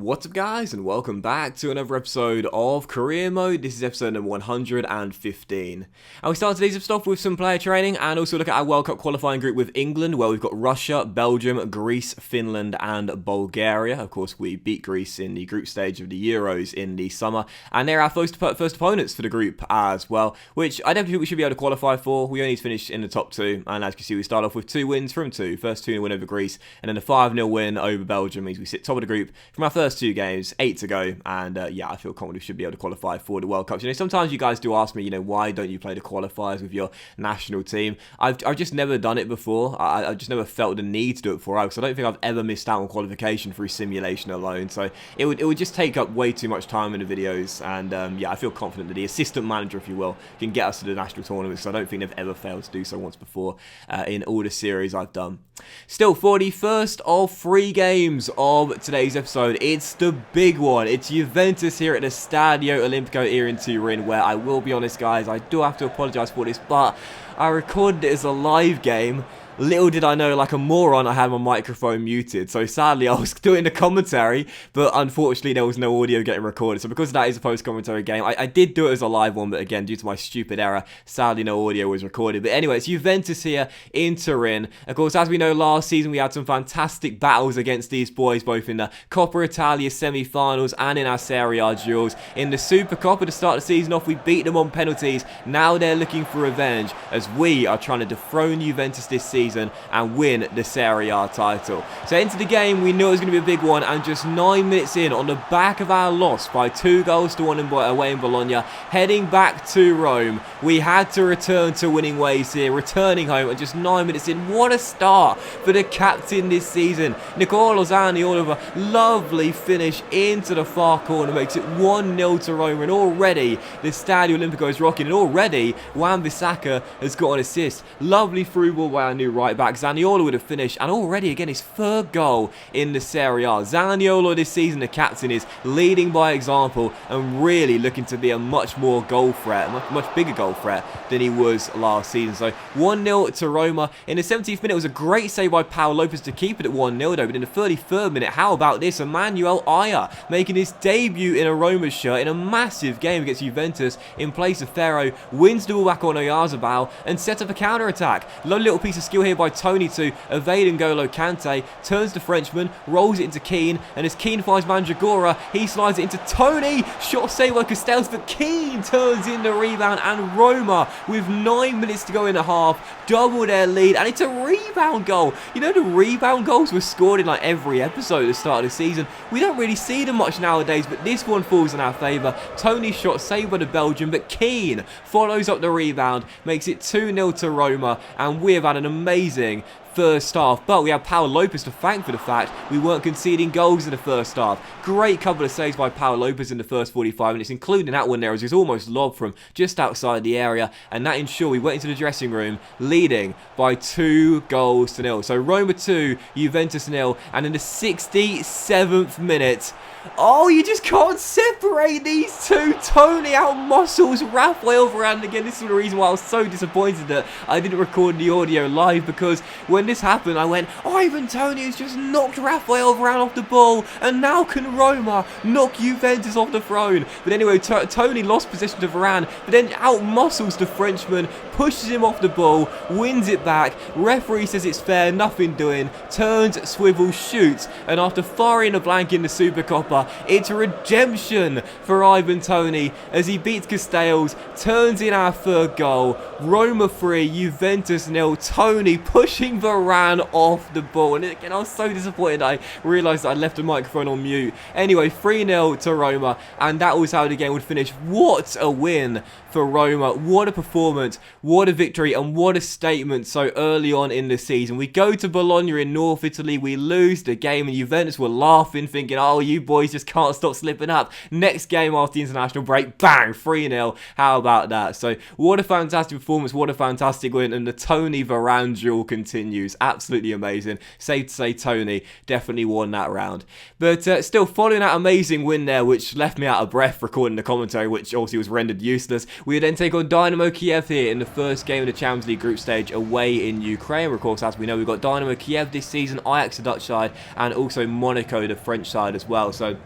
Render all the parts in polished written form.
What's up guys, and welcome back to another episode of Career Mode. This is episode number 115. And we start today's episode off with some player training and also look at our World Cup qualifying group with England, where we've got Russia, Belgium, Greece, Finland and Bulgaria. Of course, we beat Greece in the group stage of the Euros in the summer, and they're our first opponents for the group as well, which I definitely think we should be able to qualify for. We only need to finish in the top two, and as you can see, we start off with 2 wins from 2. First 2-0 win over Greece, and then a 5-0 win over Belgium means we sit top of the group from our first 2 games, 8 to go, and yeah, I feel confident we should be able to qualify for the World Cup. You know, sometimes you guys do ask me, why don't you play the qualifiers with your national team? I've just never done it before. I've just never felt the need to do it before, because I don't think I've ever missed out on qualification through simulation alone. So it would just take up way too much time in the videos, and yeah, I feel confident that the assistant manager, if you will, can get us to the national tournaments. So I don't think they've ever failed to do so once before in all the series I've done. Still, for the first of 3 games of today's episode, it's the big one. It's Juventus here at the Stadio Olimpico here in Turin, where I will be honest, guys, I do have to apologise for this, but I recorded it as a live game. Little did I know, like a moron, I had my microphone muted. So sadly, I was doing the commentary, but unfortunately, there was no audio getting recorded. So because that is a post-commentary game, I did do it as a live one, but again, due to my stupid error, sadly, no audio was recorded. But anyway, it's Juventus here in Turin. Of course, as we know, last season, we had some fantastic battles against these boys, both in the Coppa Italia semi-finals and in our Serie A duels. In the Super Coppa, to start the season off, we beat them on penalties. Now they're looking for revenge, as we are trying to dethrone Juventus this season and win the Serie A title. So into the game, we knew it was going to be a big one, and just 9 minutes in, on the back of our loss by 2-1 away in Bologna, heading back to Rome, we had to return to winning ways here, returning home, and just 9 minutes in, what a start for the captain this season. Nicola Zaniolo, lovely finish into the far corner, makes it 1-0 to Roma, and already the Stadio Olimpico is rocking, and already Wan-Bissaka has got an assist. Lovely through ball by our new right back. Zaniolo would have finished, and already again his 3rd goal in the Serie A. Zaniolo this season, the captain, is leading by example and really looking to be a much more goal threat, much bigger goal threat than he was last season. So 1-0 to Roma. In the 17th minute, it was a great save by Paul Lopez to keep it at 1-0 though, but in the 33rd minute, how about this? Emmanuel Aya making his debut in a Roma shirt in a massive game against Juventus in place of Ferro, wins the ball back on Oyarzabal and sets up a counter-attack. Lovely little piece of skill here by Toney to evade N'Golo Kante, turns the Frenchman, rolls it into Keane, and as Keane finds Mandragora, he slides it into Toney, shot saved by Castells, but Keane turns in the rebound, and Roma, with 9 minutes to go in the half, double their lead, and it's a rebound goal. You know, the rebound goals were scored in like every episode at the start of the season. We don't really see them much nowadays, but this one falls in our favour. Toney's shot saved by the Belgian, but Keane follows up the rebound, makes it 2-0 to Roma, and we have had an amazing first half, but we have Paul Lopez to thank for the fact we weren't conceding goals in the first half. Great couple of saves by Paul Lopez in the first 45 minutes, including that one there as he was almost lobbed from just outside the area, and that ensured we went into the dressing room leading by 2-0. So Roma 2, Juventus 0, and in the 67th minute, oh, you just can't separate these two. Toney out muscles Rafael Varane again. This is the reason why I was so disappointed that I didn't record the audio live, because when this happened, I went, Ivan Toney has just knocked Rafael Varane off the ball, and now can Roma knock Juventus off the throne? But anyway, Toney lost possession to Varane, but then out muscles the Frenchman, pushes him off the ball, wins it back. Referee says it's fair, nothing doing, turns, swivels, shoots, and after firing a blank in the Super Coppa, it's redemption for Ivan Toney as he beats Castells, turns in our 3rd goal. Roma 3, Juventus 0. Toney pushing Varane off the ball, and again I was so disappointed I realised that I left the microphone on mute. Anyway, 3-0 to Roma, and that was how the game would finish. What a win for Roma, what a performance, what a victory, and what a statement so early on in the season. We go to Bologna in North Italy, we lose the game, and Juventus were laughing, thinking, oh, you boys just can't stop slipping up. Next game after the international break, bang, 3-0. How about that? So what a fantastic performance, what a fantastic win, and the Toney Varane duel continues. Absolutely amazing. Safe to say Toney definitely won that round. But still, following that amazing win there, which left me out of breath recording the commentary, which obviously was rendered useless, we would then take on Dynamo Kiev here in the first game of the Champions League group stage away in Ukraine. Of course, as we know, we've got Dynamo Kiev this season, Ajax the Dutch side, and also Monaco the French side as well. So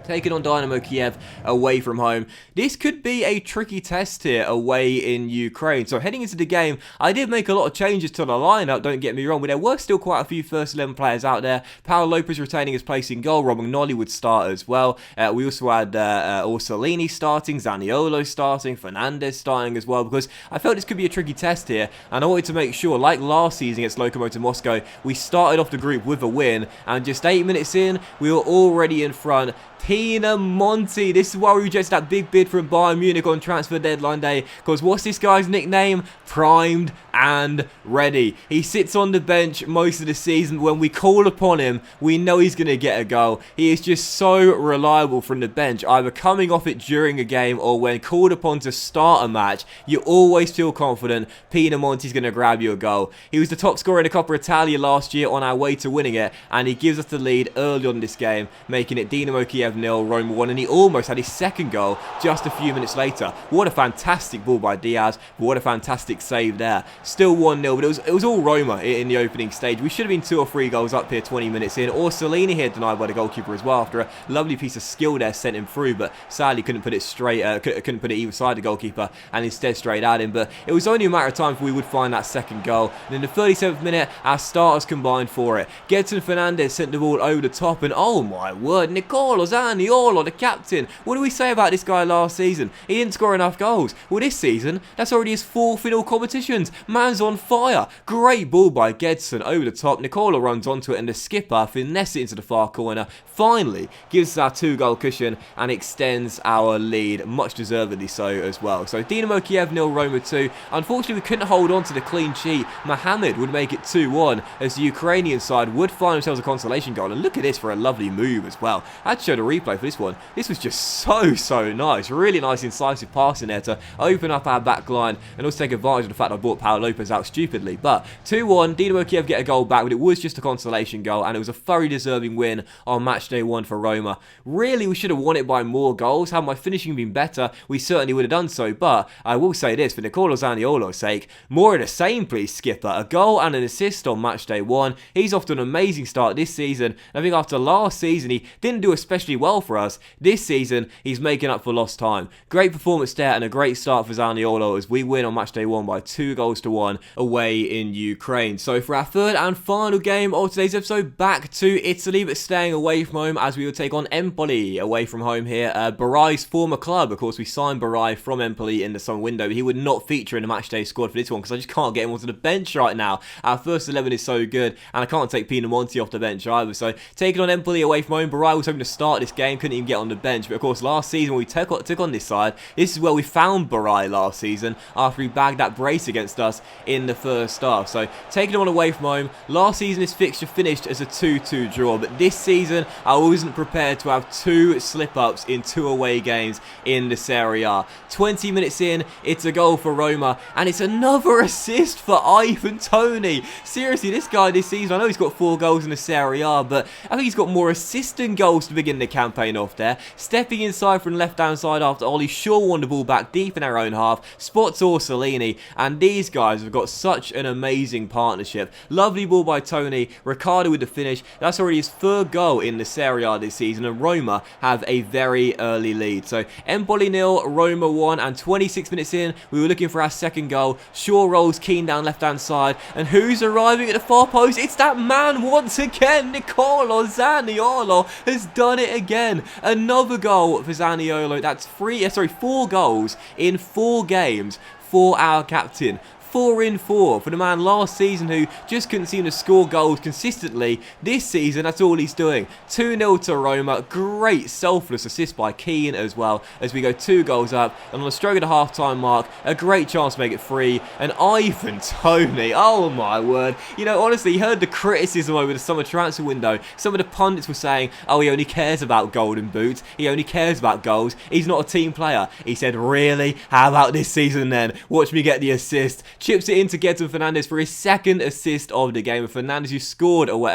Taking on Dynamo Kiev away from home. This could be a tricky test here away in Ukraine. So heading into the game, I did make a lot of changes to the lineup, don't get me wrong, but there were still quite a few first 11 players out there. Paolo Lopez retaining his place in goal. Rob McNolly would start as well. We also had Orsolini starting, Zaniolo starting, Fernandez starting as well, because I felt this could be a tricky test here, and I wanted to make sure, like last season against Lokomotiv Moscow, we started off the group with a win, and just 8 minutes in, we were already in front. Pinamonti. This is why we rejected that big bid from Bayern Munich on transfer deadline day. Because what's this guy's nickname? Primed and ready. He sits on the bench most of the season. When we call upon him, we know he's going to get a goal. He is just so reliable from the bench. Either coming off it during a game or when called upon to start a match, you always feel confident Pinamonti's going to grab you a goal. He was the top scorer in the Coppa Italia last year on our way to winning it. And he gives us the lead early on in this game, making it Dinamo Kiev 0, Roma 1, and he almost had his second goal just a few minutes later. What a fantastic ball by Diaz, but what a fantastic save there. Still 1-0, but it was all Roma in the opening stage. We should have been 2 or 3 goals up here 20 minutes in. Orsolini here denied by the goalkeeper as well after a lovely piece of skill there sent him through, but sadly couldn't put it straight, couldn't put it either side the goalkeeper and instead straight at him. But it was only a matter of time before we would find that second goal. And in the 37th minute, our starters combined for it. Gedson Fernandez sent the ball over the top, and oh my word, Nicolo Zaniolo, the captain. What do we say about this guy last season? He didn't score enough goals. Well, this season, that's already his 4th in all competitions. Man's on fire. Great ball by Gedson over the top. Nicolo runs onto it, and the skipper finesse it into the far corner. Finally, gives us our 2-goal cushion and extends our lead, much deservedly so as well. So Dinamo Kiev 0, Roma 2. Unfortunately, we couldn't hold on to the clean sheet. Mohamed would make it 2-1 as the Ukrainian side would find themselves a consolation goal. And look at this for a lovely move as well. I had to show the replay for this one. This was just so nice. Really nice incisive passing there to open up our back line and also take advantage of the fact I brought Paolo Lopez out stupidly. But 2-1, Dinamo Kiev get a goal back, but it was just a consolation goal, and it was a thoroughly deserving win on match day 1 for Roma. Really, we should have won it by more goals. Had my finishing been better, we certainly would have done so. But I will say this, for Nicolo Zaniolo's sake, more of the same please, skipper. A goal and an assist on match day 1. He's off to an amazing start this season. I think after last season, he didn't do especially well for us. This season, he's making up for lost time. Great performance there and a great start for Zaniolo as we win on match day 1 by 2-1 away in Ukraine. So for our third and final game of today's episode, back to Italy, but staying away from home as we will take on Empoli away from home here. Barai's former club. Of course, we signed Barai from Empoli in the summer window, but he would not feature in the matchday squad for this one because I just can't get him onto the bench right now. Our first 11 is so good, and I can't take Pinamonti off the bench either. So taking on Empoli away from home, Barai was hoping to start this game, couldn't even get on the bench. But of course, last season when we took on this side, this is where we found Barai last season after he bagged that brace against us in the first half. So taking him on away from home. Last season this fixture finished as a 2-2 draw, but this season I wasn't prepared to have 2 slip-ups in 2 away games in the Serie A. 20 minutes in, it's a goal for Roma, and it's another assist for Ivan Toney. Seriously, this guy this season, I know he's got 4 goals in the Serie A, but I think he's got more assists than goals to begin the campaign off there. Stepping inside from the left-hand side after Ollie Shaw won the ball back deep in our own half, spots Orsolini, and these guys have got such an amazing partnership. Lovely ball by Toney, Ricardo with the finish. That's already his 3rd goal in the Serie A this season, and Roma have a very early lead. So Empoli 0, Roma 1, and 26 minutes in, we were looking for our 2nd goal. Shaw rolls Keane down left-hand side, and who's arriving at the far post? It's that man once again. Nicolo Zaniolo has done it again. Another goal for Zaniolo. That's 4 goals in 4 games for our captain. 4 in 4 for the man last season who just couldn't seem to score goals consistently. This season, that's all he's doing. 2-0 to Roma. Great selfless assist by Keane as well as we go 2 goals up. And on the stroke of the half-time mark, a great chance to make it 3. And Ivan Toney, oh my word. You know, honestly, you heard the criticism over the summer transfer window. Some of the pundits were saying, oh, he only cares about golden boots. He only cares about goals. He's not a team player. He said, really? How about this season then? Watch me get the assist. chips it into Gedson Fernandes for his second assist of the game. And Fernandes,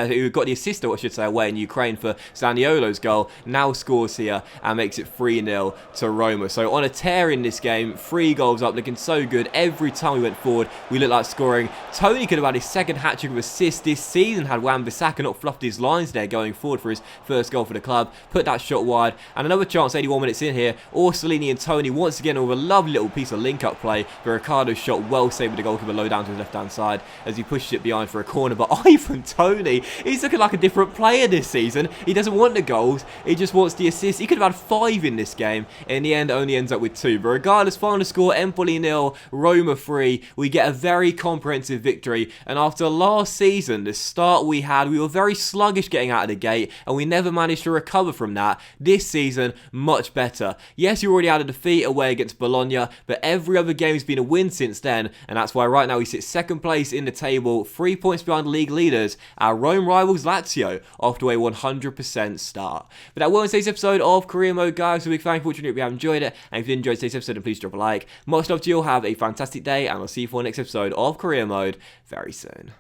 who got the assist, I should say, away in Ukraine for Zaniolo's goal, now scores here and makes it 3-0 to Roma. So on a tear in this game, 3 goals up, looking so good. Every time we went forward, we looked like scoring. Toney could have had his second hat-trick of assists this season had Wan-Bissaka not fluffed his lines there going forward for his first goal for the club. Put that shot wide, and another chance 81 minutes in here. Orsolini and Toney once again with a lovely little piece of link-up play. But Ricardo's shot well saved with the goalkeeper low down to his left-hand side as he pushes it behind for a corner. But Ivan Toney, he's looking like a different player this season. He doesn't want the goals, he just wants the assists. He could have had 5 in this game. In the end, only ends up with 2. But regardless, final score, Empoli 0, Roma 3. We get a very comprehensive victory. And after last season, the start we had, we were very sluggish getting out of the gate, and we never managed to recover from that. This season, much better. Yes, you already had a defeat away against Bologna, but every other game has been a win since then, and that's why right now we sit second place in the table, 3 points behind league leaders, our Rome rivals Lazio, after a 100% start. But that will end today's episode of Career Mode, guys. So big thank you for watching. If you have enjoyed it, and if you enjoyed today's episode, then please drop a like. Much love to you all. Have a fantastic day, and I'll see you for the next episode of Career Mode very soon.